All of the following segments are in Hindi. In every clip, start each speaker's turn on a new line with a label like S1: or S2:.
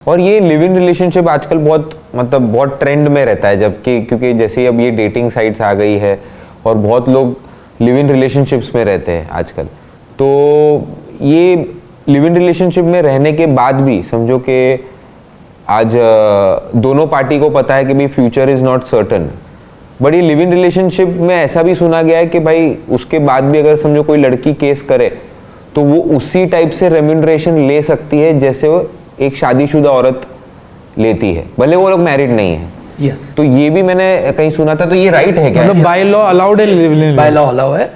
S1: और ये लिव इन रिलेशनशिप आजकल बहुत ट्रेंड में रहता है, जबकि क्योंकि जैसे अब ये डेटिंग साइट्स आ गई है और बहुत लोग लिव इन रिलेशनशिप्स में रहते हैं आजकल। तो ये लिव इन रिलेशनशिप में रहने के बाद भी समझो कि आज दोनों पार्टी को पता है कि भाई future is not certain, but ये लिव इन रिलेशनशिप में ऐसा भी सुना गया है कि भाई उसके बाद भी अगर समझो कोई लड़की केस करे तो वो उसी टाइप से रेम्यूनरेशन ले सकती है जैसे वो एक शादीशुदा औरत लेती है, भले वो लोग मैरिड नहीं है।
S2: Yes.
S1: तो ये भी मैंने कहीं सुना था, तो ये राइट है क्या?
S3: मतलब बाय लॉ अलाउड है,
S2: बाय लॉ अलाउ है।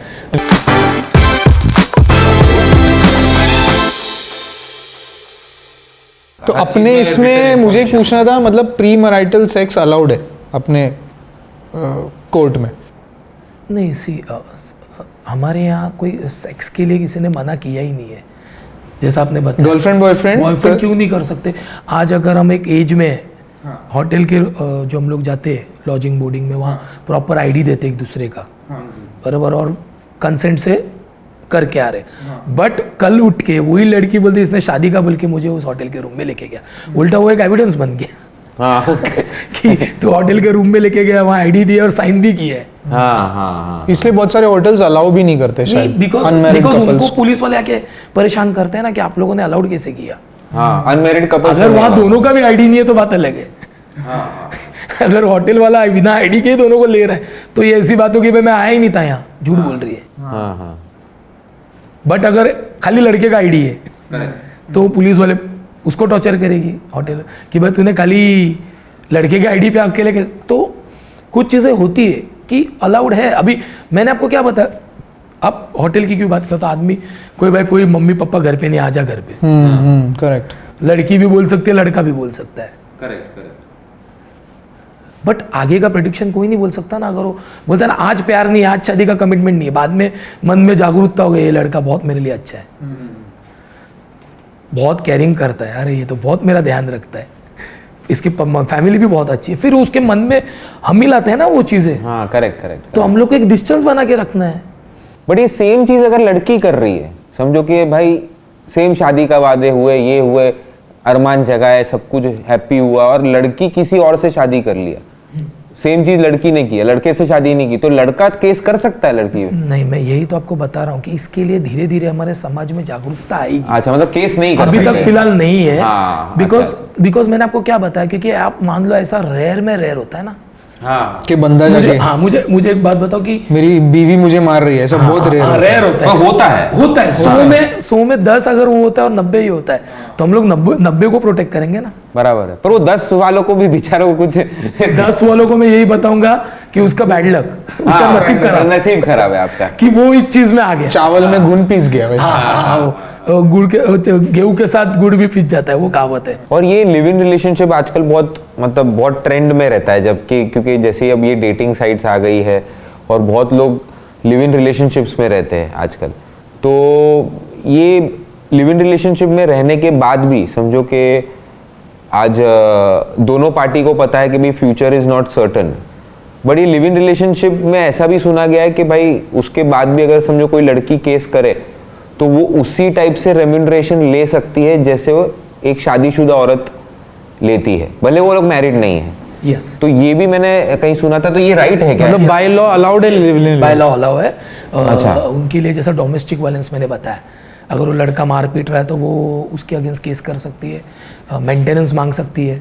S3: तो अपने इसमें मुझे एक पूछना था, मतलब प्री मैरिटल सेक्स अलाउड है अपने कोर्ट में?
S2: नहीं, हमारे यहाँ कोई सेक्स के लिए किसी ने मना किया ही नहीं है। जैसा आपने बताया
S3: गर्लफ्रेंड बॉयफ्रेंड
S2: क्यों नहीं कर सकते? आज अगर हम एक एज में होटल के जो हम लोग जाते हैं लॉजिंग बोर्डिंग में, वहाँ प्रॉपर आईडी देते एक दूसरे का, बराबर, और कंसेंट से करके आ रहे। बट कल उठ के वही लड़की बोलती इसने शादी का बोल के मुझे उस होटल के रूम में लेके गया, उल्टा वो एक एविडेंस बन गया।
S1: हाँ
S2: कि तो होटल के रूम में लेके गया, वहाँ आईडी दिया और साइन भी किया है।
S1: हाँ।
S3: इसलिए बहुत सारे होटल्स अलाउ भी नहीं करते शायद
S2: बिकॉज उनको पुलिस वाले आके परेशान करते हैं ना कि आप लोगों ने अलाउड कैसे किया।
S1: हाँ, अनमैरिड कपल
S2: अगर वहाँ दोनों का भी आईडी नहीं है तो बात अलग है। अगर होटल वाला बिना आईडी के दोनों को ले रहा है तो ये ऐसी बात होगी, भाई मैं आया ही नहीं था यहाँ, झूठ बोल रही है। बट अगर खाली लड़के का आईडी है तो पुलिस वाले उसको टॉर्चर करेगी होटल कि भाई तूने खाली लड़के के आईडी पे अकेले के। तो कुछ चीज़ें होती है कि अलाउड है। अभी मैंने आपको क्या बताया, आप होटल की क्यों बात करता? आदमी कोई मम्मी पापा घर पे नहीं, आजा घर पे।
S3: करेक्ट।
S2: लड़की भी बोल सकती है, लड़का भी बोल सकता है।
S1: करेक्ट।
S2: बट आगे का प्रेडिक्शन कोई नहीं बोल सकता ना। अगर वो बोलता है ना आज प्यार नहीं है, आज शादी का कमिटमेंट नहीं है, बाद में मन में जागरूकता हो गई ये लड़का बहुत मेरे लिए अच्छा है, बहुत केयरिंग करता है, अरे ये तो बहुत मेरा ध्यान रखता है, इसकी फैमिली भी बहुत अच्छी है, फिर उसके मन में हम ही लाते हैं ना वो चीजें।
S1: हाँ, करेक्ट।
S2: तो हम लोग को एक डिस्टेंस बना के रखना है।
S1: बट ये सेम चीज अगर लड़की कर रही है, समझो कि भाई सेम शादी का वादे हुए, ये हुए, अरमान जगाए, सब कुछ हैप्पी हुआ, और लड़की किसी और से शादी कर लिया, सेम चीज लड़की ने किया, लड़के से शादी नहीं की, तो लड़का केस कर सकता है लड़की में?
S2: नहीं, मैं यही तो आपको बता रहा हूँ कि इसके लिए धीरे धीरे हमारे समाज में जागरूकता आएगी।
S1: अच्छा, मतलब केस नहीं कर
S2: अभी तक फिलहाल नहीं है।
S1: हाँ,
S2: बिकॉज मैंने आपको क्या बताया, क्योंकि आप मान लो ऐसा रेयर में रेयर होता है ना।
S1: हाँ,
S3: कि बंदा जाके
S2: मुझे एक बात बताओ कि
S3: मेरी बीवी मुझे मार रही है, ऐसा बहुत
S2: रेयर होता है। 100 में 10 अगर वो होता है और 90 ही होता है, तो हम लोग 90 को प्रोटेक्ट करेंगे ना।
S1: बराबर है। पर वो 10 वालों को भी बेचारों को कुछ
S2: 10 वालों को मैं यही बताऊंगा कि उसका बैड लक, उसका नसीब खराब
S1: है आपका,
S2: कि वो इस चीज में आ गया।
S3: चावल में घुन पीस गया वैसे।
S2: गुड़ के गेहूं के साथ गुड़ भी पिस जाता है, वो कहावत है।
S1: और ये लिव इन रिलेशनशिप आजकल बहुत ट्रेंड में रहता है, जबकि क्योंकि जैसे अब ये डेटिंग साइट्स आ गई है और बहुत लोग लिव इन रिलेशनशिप्स में रहते हैं आजकल। तो ये लिव इन रिलेशनशिप में रहने के बाद भी समझो कि आज दोनों पार्टी को पता है कि भाई future is not certain, but ये लिव इन रिलेशनशिप में ऐसा भी सुना गया है कि भाई उसके बाद भी अगर समझो कोई लड़की केस करे तो वो उसी टाइप से रेम्यूनरेशन ले सकती है जैसे वो एक शादीशुदा औरत लेती है, भले वो लोग मैरिड नहीं है।
S2: Yes.
S1: तो ये भी मैंने कहीं सुना था, तो ये राइट है क्या?
S3: मतलब बाय लॉ अलाउड है,
S2: बाय लॉ अलाउ है।
S1: अच्छा।
S2: उनके लिए जैसा डोमेस्टिक वायलेंस मैंने बताया, अगर वो लड़का मार पीट रहा है तो वो उसके अगेंस्ट केस कर सकती है, मेंटेनेंस मांग सकती है।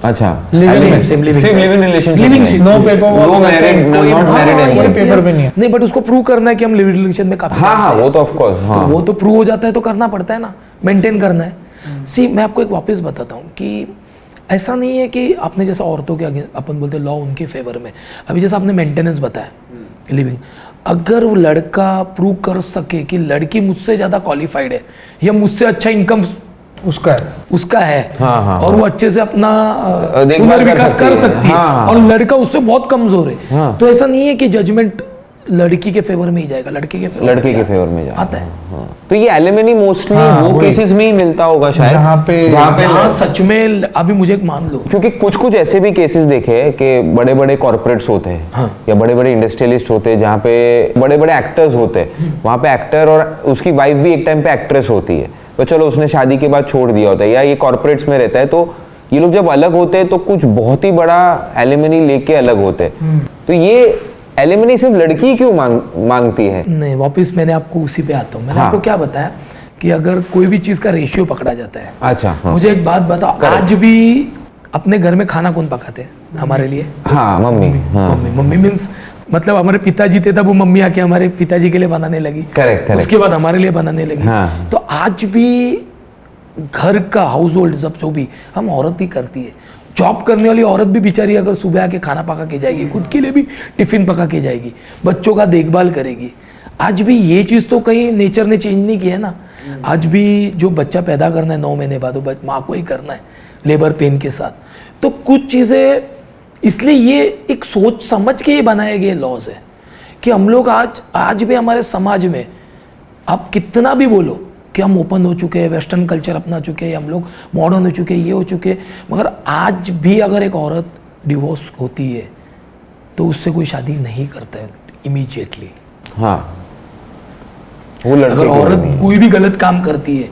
S1: अच्छा,
S2: same living relationship,
S3: no paper,
S1: no married, not married,
S3: paper पे नहीं है।
S2: नहीं, बट उसको प्रूव करना है कि हम लिविंग रिलेशन में काफी
S1: हाँ, वो तो ऑफ कोर्स,
S2: तो वो तो प्रूव हो जाता है तो करना पड़ता है ना, मेंटेन करना है। सी, मैं आपको एक वापस बताता हूँ कि ऐसा नहीं है कि आपने जैसा औरतों के अगेंस्ट अपन बोलते लॉ उनके फेवर में, अभी जैसा आपने मेंटेनेंस बताया लिविंग, अगर वो लड़का प्रूव कर सके कि लड़की मुझसे ज्यादा क्वालिफाइड है या मुझसे अच्छा इनकम उसका है
S1: हाँ,
S2: और वो अच्छे से अपना पुनर्विकास कर सकती है और लड़का उससे बहुत कमजोर है, तो ऐसा नहीं है कि जजमेंट लड़की के फेवर में ही जाएगा, लड़के के फेवर में
S1: आता है। तो ये एलिमनी मोस्टली वो केसेस में ही मिलता होगा शायद,
S2: जहाँ सच में अभी मुझे एक मान लो,
S1: क्योंकि कुछ ऐसे भी केसेस देखे हैं कि बड़े कॉर्पोरेट्स होते हैं या बड़े इंडस्ट्रियलिस्ट होते हैं, जहाँ पे बड़े एक्टर्स होते हैं, वहाँ पे एक्टर और उसकी वाइफ भी एक टाइम पे एक्ट्रेस होती है, तो चलो उसने शादी के बाद छोड़ दिया होता है, या ये कॉर्पोरेट्स में रहता है, तो ये लोग जब अलग होते हैं तो कुछ बहुत ही बड़ा एलिमनी लेके अलग होते हैं। तो ये एलिमनी सिर्फ लड़की क्यों मांगती है?
S2: नहीं, वापस मैंने आपको उसी पे आता हूँ। मैंने
S1: हाँ।
S2: आपको क्या बताया कि अगर कोई भी चीज का रेशियो पकड़ा जाता है।
S1: अच्छा, हाँ।
S2: मुझे एक बात बताओ, आज भी अपने घर में खाना कौन पकाते हैं हमारे लिए?
S1: हाँ, मम्मी। हाँ,
S2: मम्मी मीन्स मतलब हमारे पिताजी थे तब वो मम्मी आके हमारे पिताजी के लिए बनाने लगी,
S1: करेक्ट।
S2: उसके बाद हमारे लिए बनाने लगी।
S1: हाँ।
S2: तो आज भी घर का हाउस होल्ड सब जो भी हम औरत ही करती है। जॉब करने वाली औरत भी बेचारी अगर सुबह आके खाना पका के जाएगी, खुद के लिए भी टिफिन पका के जाएगी, बच्चों का देखभाल करेगी। आज भी ये चीज़ तो कहीं नेचर ने चेंज नहीं किया है ना। आज भी जो बच्चा पैदा करना है 9 महीने बाद, वो माँ को ही करना है लेबर पेन के साथ। तो कुछ चीज़ें इसलिए ये एक सोच समझ के ये बनाए गए लॉज है कि हम लोग आज भी हमारे समाज में आप कितना भी बोलो कि हम ओपन हो चुके हैं, वेस्टर्न कल्चर अपना चुके हैं, हम लोग मॉडर्न हो चुके हैं, ये हो चुके हैं, मगर आज भी अगर एक औरत डिवोर्स होती है तो उससे कोई शादी नहीं करता है इमीडिएटली।
S1: हाँ, वो लड़के
S2: अगर
S1: को
S2: औरत
S1: नहीं।
S2: कोई भी गलत काम करती है,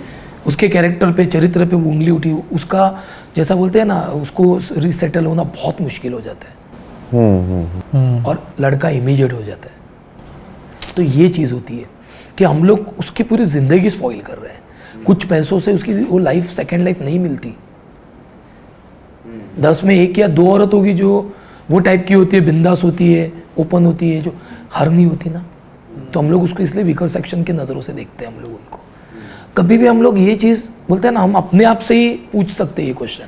S2: उसके कैरेक्टर पे, चरित्र पे उंगली उठी, उसका जैसा बोलते हैं ना, उसको रिसेटल होना बहुत मुश्किल हो जाता है। और लड़का इमीडिएट हो जाता है। तो ये चीज़ होती है कि हम लोग उसकी पूरी ज़िंदगी स्पॉइल कर रहे हैं। कुछ पैसों से उसकी वो लाइफ, सेकेंड लाइफ नहीं मिलती। 10 में 1 या 2 औरत होगी जो वो टाइप की होती है, बिंदास होती है, ओपन होती है, जो हर नहीं होती ना। तो हम लोग उसको इसलिए वीकर सेक्शन के नज़रों से देखते हैं हम लोग उनको। कभी भी हम लोग ये चीज़ बोलते हैं ना, हम अपने आप से ही पूछ सकते हैं ये क्वेश्चन,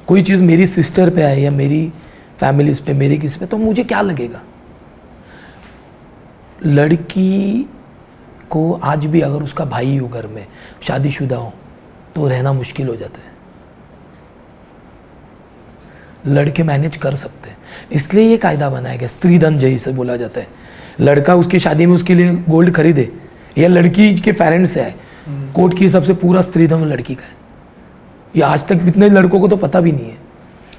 S2: कोई चीज़ मेरी सिस्टर पे आए या मेरी फैमिलीज पे, मेरे किसी पे, तो मुझे क्या लगेगा? लड़की को आज भी अगर उसका भाई हो घर में, शादीशुदा हो, तो रहना मुश्किल हो जाता है। लड़के मैनेज कर सकते हैं, इसलिए ये कायदा बनाया गया, स्त्रीधन जैसे बोला जाता है। लड़का उसकी शादी में उसके लिए गोल्ड खरीदे या लड़की के पेरेंट्स से आए, कोर्ट के हिसाब से पूरा स्त्रीधन लड़की का है। ये आज तक इतने लड़कों को तो पता भी नहीं है।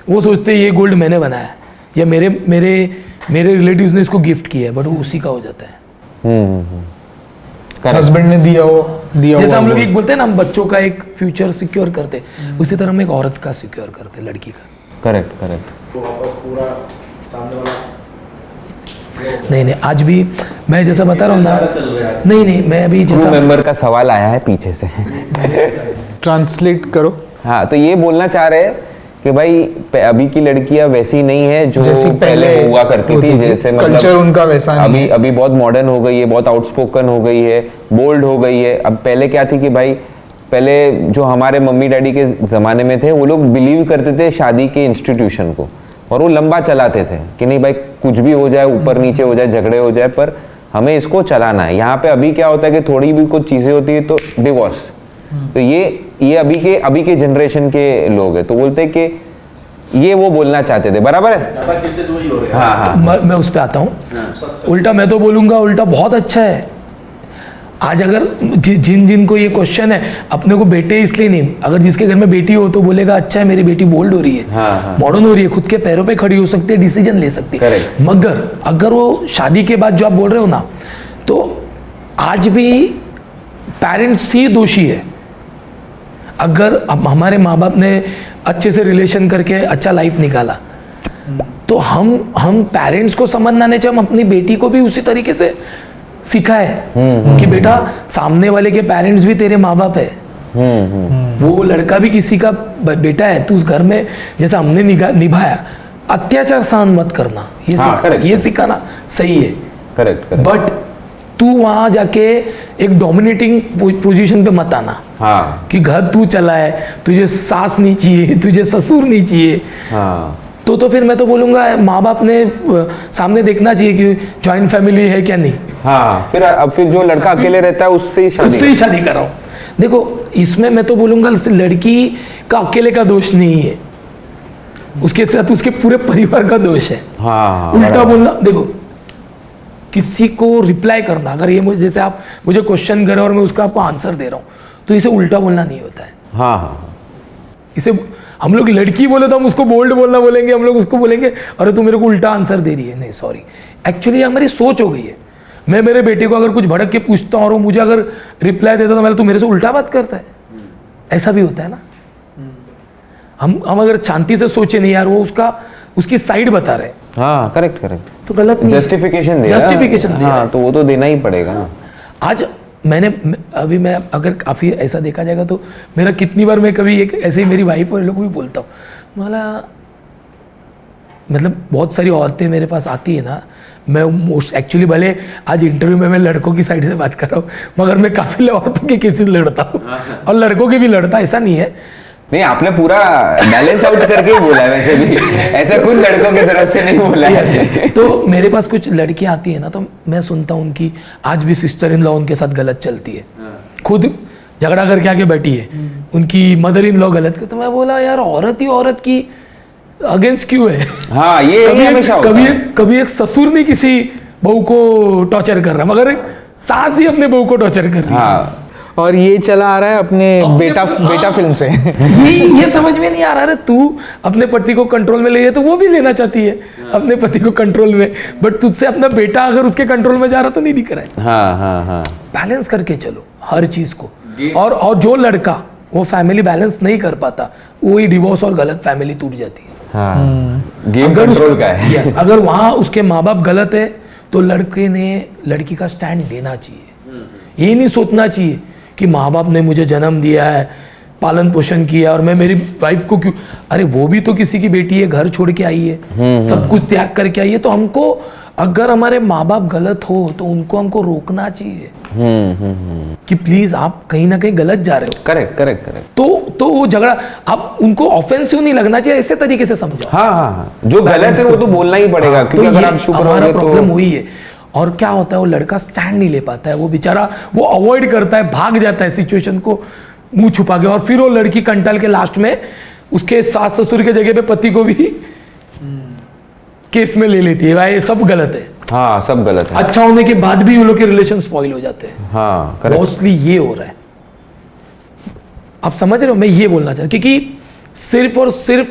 S2: वो सोचते हैं ये गोल्ड मैंने बनाया या मेरे मेरे मेरे रिलेटिव्स ने इसको गिफ्ट किया है, बट वो उसी का हो जाता है।
S3: हस्बैंड ने दिया
S2: जैसे हम लोग एक बोलते हैं ना, हम बच्चों का एक फ्यूचर सिक्योर करते, उसी तरह हम एक औरत का सिक्योर करते, लड़की का।
S1: करेक्ट।
S2: नहीं, आज भी मैं जैसा बता रहा हूँ ना, नहीं, मैं अभी जैसा
S1: मेंबर का सवाल आया है पीछे से।
S3: ट्रांसलेट करो।
S1: हाँ, तो ये बोलना चाह रहे हैं कि भाई अभी की लड़कियां वैसी नहीं है जो
S3: जैसी पहले
S1: हुआ करती थी। जैसे मतलब
S3: कल्चर उनका वैसा नहीं है।
S1: अभी बहुत मॉडर्न हो गई है, बहुत आउटस्पोकन हो गई है, बोल्ड हो गई है। अब पहले क्या थी कि भाई, पहले जो हमारे मम्मी डैडी के ज़माने में थे, वो लोग बिलीव करते थे शादी के इंस्टीट्यूशन को, और वो लंबा चलाते थे कि नहीं भाई, कुछ भी हो जाए, ऊपर नीचे हो जाए, झगड़े हो जाए, पर हमें इसको चलाना है। यहाँ पे अभी क्या होता है कि थोड़ी भी कुछ चीज़ें होती है तो डिवोर्स। तो ये अभी के जनरेशन के लोग हैं, तो बोलते हैं कि ये वो बोलना चाहते थे, बराबर है? हाँ।
S2: मैं उस पर आता हूँ। उल्टा मैं तो बोलूँगा, उल्टा बहुत अच्छा है। आज अगर जिन को ये क्वेश्चन है, अपने को बेटे इसलिए नहीं, अगर जिसके घर में बेटी हो तो बोलेगा अच्छा है मेरी बेटी बोल्ड हो रही है, मॉडर्न हो रही है, खुद के पैरों पे खड़ी हो सकती है, डिसीजन ले सकती है। मगर अगर वो शादी के बाद जो आप बोल रहे हो ना, तो आज भी पेरेंट्स ही दोषी है। अगर हमारे माँ बाप ने अच्छे से रिलेशन करके अच्छा लाइफ निकाला, तो हम पेरेंट्स को समझना नहीं चाहिए, हम अपनी बेटी को भी उसी तरीके से सिखाए कि बेटा, सामने वाले के पेरेंट्स भी तेरे माँ बाप है, वो लड़का भी किसी का बेटा है, तू उस घर में जैसा हमने निभाया, अत्याचार सहन मत करना, ये सिखाना सही है।
S1: करेक्ट।
S2: बट तू वहां जाके एक डोमिनेटिंग पोजीशन पे मत आना।
S1: हाँ।
S2: कि घर तू चलाए, तुझे सास नहीं चाहिए, तुझे ससुर नहीं चाहिए।
S1: हाँ।
S2: तो फिर मैं तो बोलूंगा माँ बाप ने सामने देखना चाहिए कि जॉइंट फैमिली है क्या नहीं।
S1: हाँ, फिर जो लड़का अकेले रहता है उससे ही
S2: शादी कराओ। देखो, इसमें मैं तो बोलूंगा लड़की का अकेले का दोष नहीं है, उसके साथ उसके पूरे परिवार का दोष है।
S1: हाँ,
S2: उल्टा बोलना, देखो, किसी को रिप्लाई करना, अगर ये जैसे आप मुझे क्वेश्चन कर रहे हो और मैं उसका आपको आंसर दे रहा हूँ, तो इसे उल्टा बोलना नहीं होता है।
S1: हाँ।
S2: इसे हम लोग लड़की बोले तो हम उसको बोल्ड बोलना बोलेंगे, हम लोग उसको बोलेंगे अरे तू मेरे को उल्टा आंसर दे रही है। नहीं, सॉरी, एक्चुअली हमारी सोच हो गई है। मैं मेरे बेटे को अगर कुछ भड़क के पूछता हूँ और वो मुझे अगर रिप्लाई देता तो तू मेरे से उल्टा बात करता है, ऐसा भी होता है ना। हम अगर शांति से सोचे नहीं यार, वो उसकी साइड बता रहे हैं,
S1: हाँ करेक्ट करेक्ट,
S2: तो गलत नहीं है।
S1: जस्टिफिकेशन दे रहा है।
S2: Justification दे रहा
S1: हाँ
S2: है।
S1: तो वो तो देना ही पड़ेगा ना।
S2: आज अभी मैं अगर काफ़ी ऐसा देखा जाएगा तो मेरा कितनी बार मैं कभी एक ऐसे ही मेरी वाइफ और लोग भी बोलता हूँ, मतलब बहुत सारी औरतें मेरे पास आती है ना, मैं मोस्ट एक्चुअली भले आज इंटरव्यू में मैं लड़कों की साइड से बात कर रहा हूँ, मगर मैं काफ़ी औरतों के केसेस लड़ता हूँ और लड़कों के भी लड़ता, ऐसा नहीं है।
S1: नहीं, आपने पूरा बैलेंस आउट करके ही बोला है वैसे भी, ऐसा कुछ लड़कों की तरफ से नहीं बोला है।
S2: तो मेरे पास कुछ लड़कियां आती है ना, तो मैं सुनता हूँ उनकी आज भी सिस्टर इन लॉ उनके साथ गलत चलती है, खुद झगड़ा करके आके बैठी है, उनकी मदर इन लॉ गलत। तो मैं बोला यार औरत ही औरत की अगेंस्ट क्यों है?
S1: हाँ ये हमेशा होता है।
S2: कभी एक ससुर नहीं किसी बहू को टॉर्चर कर रहा, मगर एक सास ही अपने बहू को टॉर्चर कर रही है।
S1: हाँ
S3: और ये चला आ रहा है अपने बेटा फिल्म से।
S2: ये समझ में नहीं आ रहा है, तू अपने पति को कंट्रोल में ले तो वो भी लेना चाहती है अपने पति को कंट्रोल में, बट तुझसे अपना बेटा अगर उसके कंट्रोल में जा रहा तो नहीं दिख रहा है।
S1: हाँ हाँ हाँ,
S2: बैलेंस करके चलो हर चीज को। और जो लड़का वो फैमिली बैलेंस नहीं कर पाता, वही डिवोर्स और गलत फैमिली टूट जाती है।
S1: हाँ गेम कंट्रोल का है।
S2: यस, अगर वहां उसके माँ बाप गलत है तो लड़के ने लड़की का स्टैंड देना चाहिए। ये नहीं सोचना चाहिए कि माँ बाप ने मुझे जन्म दिया है, पालन पोषण किया और मैं मेरी वाइफ को क्यों, अरे वो भी तो किसी की बेटी है, घर छोड़ के आई है, सब कुछ त्याग करके आई है। तो हमको अगर हमारे माँ बाप गलत हो तो हमको रोकना चाहिए कि प्लीज आप कहीं ना कहीं गलत जा रहे हो।
S1: Correct correct correct.
S2: तो वो झगड़ा आप उनको ऑफेंसिव नहीं लगना चाहिए, ऐसे तरीके से समझो।
S1: हाँ हाँ हाँ, जो गलत है वो तो बोलना ही पड़ेगा, क्योंकि अगर आप चुप
S2: हमारा
S1: रहोगे
S2: प्रॉब्लम
S1: तो।
S2: वही है। और क्या होता है, वो लड़का स्टैंड नहीं ले पाता है, वो बेचारा वो अवॉइड करता है, भाग जाता है सिचुएशन को मुंह छुपा के, और फिर वो लड़की कंटल के लास्ट में उसके सास ससुर के जगह पे पति को भी केस में ले लेती है। भाई ये सब गलत है।
S1: हाँ सब गलत है।
S2: अच्छा होने के बाद भी वो लोग के रिलेशन स्पॉइल हो जाते हैं।
S1: हाँ करेक्ट।
S2: मोस्टली ये हो रहा है, आप समझ रहे हो मैं ये बोलना चाहता हूं, क्योंकि सिर्फ और सिर्फ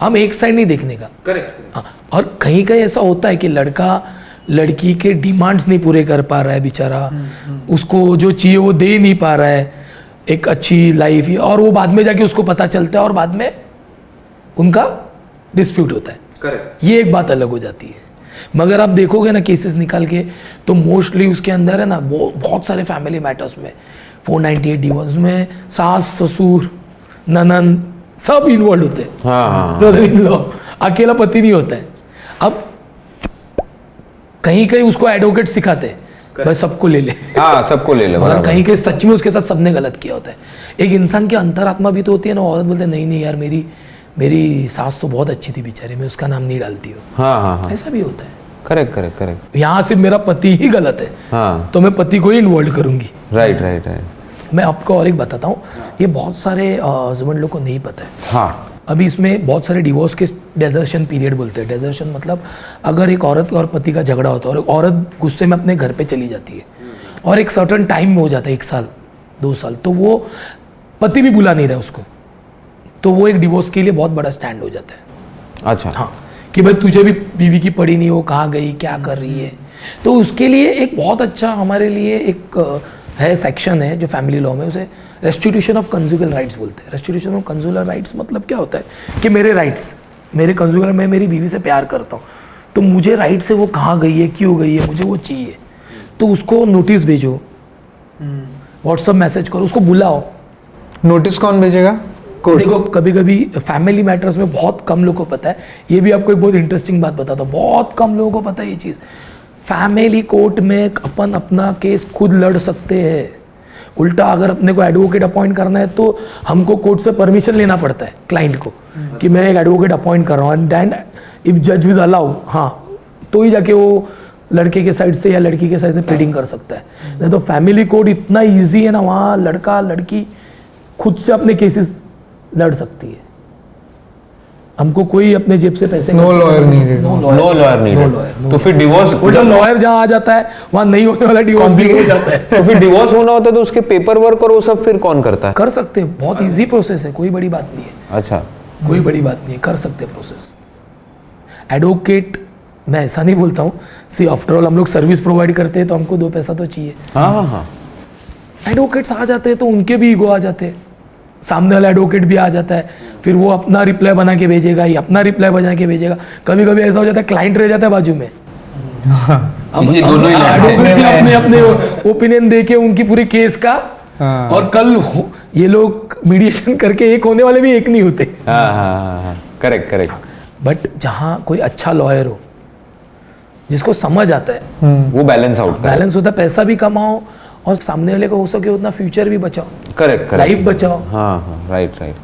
S2: हम एक साइड नहीं देखने का।
S1: करेक्ट।
S2: और कहीं कहीं ऐसा होता है कि लड़का लड़की के डिमांड्स नहीं पूरे कर पा रहा है बेचारा, उसको जो चाहिए वो दे नहीं पा रहा है एक अच्छी लाइफ, और वो बाद में जाके उसको पता चलता है और बाद में उनका डिस्प्यूट होता है।
S1: करेक्ट।
S2: ये एक बात अलग हो जाती है। मगर आप देखोगे ना केसेस निकाल के, तो मोस्टली उसके अंदर है ना बहुत सारे फैमिली मैटर्स में 498 डिवोर्स में सास ससुर ननन सब इन्वॉल्व होते हैं।
S1: हाँ
S2: ब्रदर इन लॉ, अकेला पति नहीं होता है। अब कहीं कहीं उसको एडवोकेट सिखाते हैं भाई सबको ले ले,
S1: हाँ सबको ले ले,
S2: मगर
S1: बराबर।
S2: कहीं कहीं सच में उसके साथ सबने गलत किया होता है। एक इंसान की अंतरात्मा भी तो होती है ना, औरत बोलते हैं नहीं नहीं यार मेरी सास तो बहुत अच्छी थी बेचारी, मैं उसका नाम नहीं डालती हूँ।
S1: हाँ हाँ हाँ,
S2: ऐसा भी होता है।
S1: Correct correct correct.
S2: यहाँ सिर्फ मेरा पति ही गलत है
S1: हाँ
S2: तो मैं पति को ही इन्वॉल्व करूंगी।
S1: Right right right.
S2: मैं आपको और एक बताता हूँ, ये बहुत सारे हस्बैंड लोग को नहीं पता है।
S1: हाँ
S2: अभी इसमें बहुत सारे डिवोर्स के डेजर्शन पीरियड बोलते हैं। डेजर्शन मतलब अगर एक औरत और पति का झगड़ा होता है और औरत गुस्से में अपने घर पे चली जाती है और एक सर्टन टाइम में हो जाता है, 1 साल 2 साल, तो वो पति भी बुला नहीं रहा उसको, तो वो एक डिवोर्स के लिए बहुत बड़ा स्टैंड हो जाता है।
S1: अच्छा।
S2: हाँ, कि भाई तुझे भी बीवी की पड़ी नहीं, वो कहाँ गई क्या कर रही है। तो उसके लिए एक बहुत अच्छा हमारे लिए एक है सेक्शन है जो फैमिली लॉ में, उसे रेस्टिट्यूशन ऑफ कंजुगल राइट्स बोलते हैं। रेस्टिट्यूशन ऑफ कंजुगल राइट्स मतलब क्या होता है कि मेरे राइट्स, मेरे कंजुगल, मैं मेरी बीवी से प्यार करता हूँ तो मुझे राइट से वो कहाँ गई है क्यों गई है मुझे वो चाहिए, तो उसको नोटिस भेजो, व्हाट्सअप मैसेज करो, उसको बुलाओ।
S3: नोटिस कौन भेजेगा?
S2: देखो कभी कभी फैमिली मैटर्स में बहुत कम लोगों को पता है, ये भी आपको एक बहुत इंटरेस्टिंग बात बताता हूँ, बहुत कम लोगों को पता है ये चीज़। फैमिली कोर्ट में अपन अपना केस खुद लड़ सकते हैं। उल्टा अगर अपने को एडवोकेट अपॉइंट करना है तो हमको कोर्ट से परमिशन लेना पड़ता है क्लाइंट को कि मैं एक एडवोकेट अपॉइंट कर रहा हूँ, एंड इफ जज विल अलाउ, हाँ, तो ही जाके वो लड़के के साइड से या लड़की के साइड से प्लीडिंग कर सकता है। नहीं तो फैमिली कोर्ट इतना ईजी है ना, वहाँ लड़का लड़की खुद से अपने केसेस लड़ सकती है। हमको कोई अपने जेब से पैसे
S3: no lawyer needed,
S1: no lawyer needed. तो फिर डिवोर्स,
S2: उल्टा लॉयर जहाँ आ जाता है वहाँ नहीं होने वाला डिवोर्स भी हो जाता है।
S1: तो फिर डिवोर्स होना होता है तो उसके पेपर वर्क और वो सब फिर कौन करता है?
S2: कर सकते हैं, बहुत इजी प्रोसेस है, कोई बड़ी बात नहीं है।
S1: अच्छा,
S2: कोई बड़ी बात नहीं है, कर सकते हैं प्रोसेस। एडवोकेट मैं ऐसा नहीं बोलता हूँ, सी आफ्टर ऑल हम लोग सर्विस प्रोवाइड करते हैं तो हमको 2 पैसा तो चाहिए।
S1: हाँ हाँ हाँ,
S2: एडवोकेट्स आ जाते हैं तो उनके भी ईगो आ जाते हैं सामने वाला एडवोकेट भी आ जाता है, फिर वो अपना रिप्लाई बना के भेजेगा, ये अपना रिप्लाई बना के भेजेगा। कभी कभी ऐसा हो जाता है क्लाइंट रह जाता है बाजू में,
S4: ये दोनों ही
S2: एडवोकेट से अपने अपने ओपिनियन दे के उनकी पूरी केस का,
S3: हाँ।
S2: और कल ये लोग मीडिएशन करके एक होने वाले भी एक नहीं होते।
S1: हाँ हाँ हाँ, करेक्ट करेक्ट।
S2: बट जहाँ कोई अच्छा लॉयर हो जिसको समझ आता है,
S1: वो बैलेंस आउट करे।
S2: बैलेंस होता है, पैसा भी कमाओ और सामने वाले को हो सके उतना फ्यूचर भी बचाओ,
S1: करेक्ट करेक्ट।
S2: लाइफ बचाओ।
S1: हाँ हाँ, राइट राइट।